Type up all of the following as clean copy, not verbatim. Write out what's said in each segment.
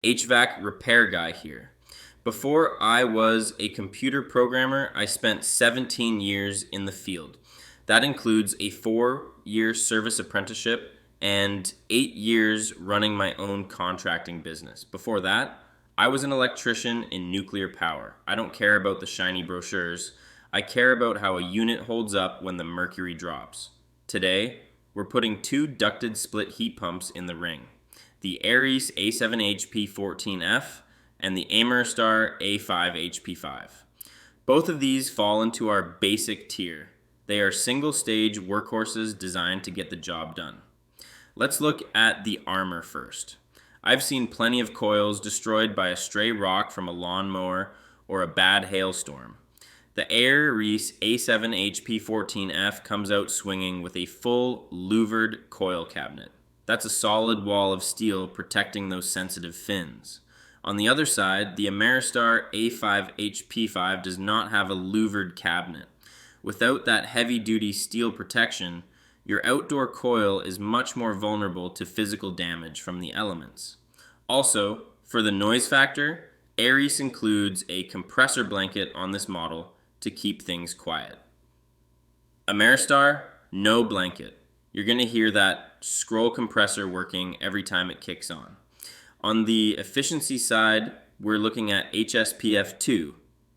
HVAC Repair Guy here. Before I was a computer programmer, I spent 17 years in the field. That includes a 4-year service apprenticeship and 8 years running my own contracting business. Before that, I was an electrician in nuclear power. I don't care about the shiny brochures. I care about how a unit holds up when the mercury drops. Today, we're putting 2 ducted split heat pumps in the ring: the Airease A7HP14F and the Ameristar A5HP5. Both of these fall into our basic tier. They are single-stage workhorses designed to get the job done. Let's look at the armor first. I've seen plenty of coils destroyed by a stray rock from a lawnmower or a bad hailstorm. The Airease A7HP14F comes out swinging with a full louvered coil cabinet. That's a solid wall of steel protecting those sensitive fins. On the other side, the Ameristar A5HP5 does not have a louvered cabinet. Without that heavy-duty steel protection, your outdoor coil is much more vulnerable to physical damage from the elements. Also, for the noise factor, Airease includes a compressor blanket on this model to keep things quiet. Ameristar, no blanket. You're going to hear that scroll compressor working every time it kicks on. On the efficiency side, we're looking at HSPF2,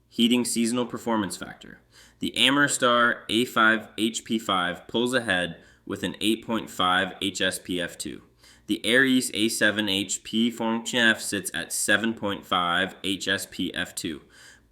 heating seasonal performance factor. The Ameristar A5HP5 pulls ahead with an 8.5 HSPF2. The Airease A7HP14F sits at 7.5 HSPF2.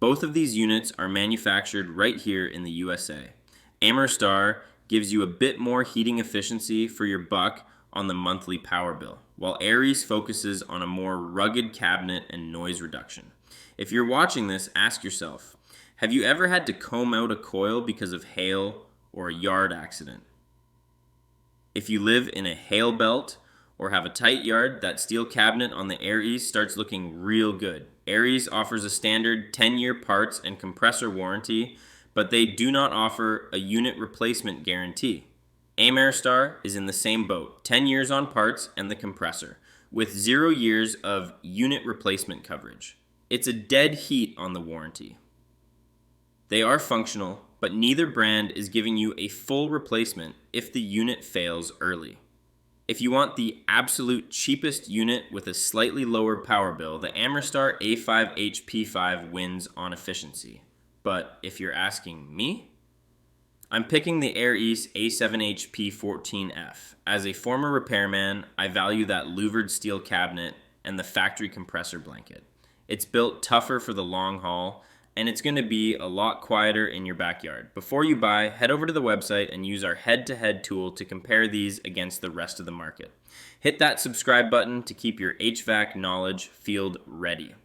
Both of these units are manufactured right here in the USA. Ameristar gives you a bit more heating efficiency for your buck on the monthly power bill, while Airease focuses on a more rugged cabinet and noise reduction. If you're watching this, ask yourself, have you ever had to comb out a coil because of hail or a yard accident? If you live in a hail belt or have a tight yard, that steel cabinet on the Airease starts looking real good. Airease offers a standard 10-year parts and compressor warranty, but they do not offer a unit replacement guarantee. Ameristar is in the same boat, 10 years on parts and the compressor, with 0 years of unit replacement coverage. It's a dead heat on the warranty. They are functional, but neither brand is giving you a full replacement if the unit fails early. If you want the absolute cheapest unit with a slightly lower power bill, the Ameristar A5HP5 wins on efficiency. But if you're asking me, I'm picking the Airease A7HP14F. As a former repairman, I value that louvered steel cabinet and the factory compressor blanket. It's built tougher for the long haul, and it's going to be a lot quieter in your backyard. Before you buy, head over to the website and use our head-to-head tool to compare these against the rest of the market. Hit that subscribe button to keep your HVAC knowledge field ready.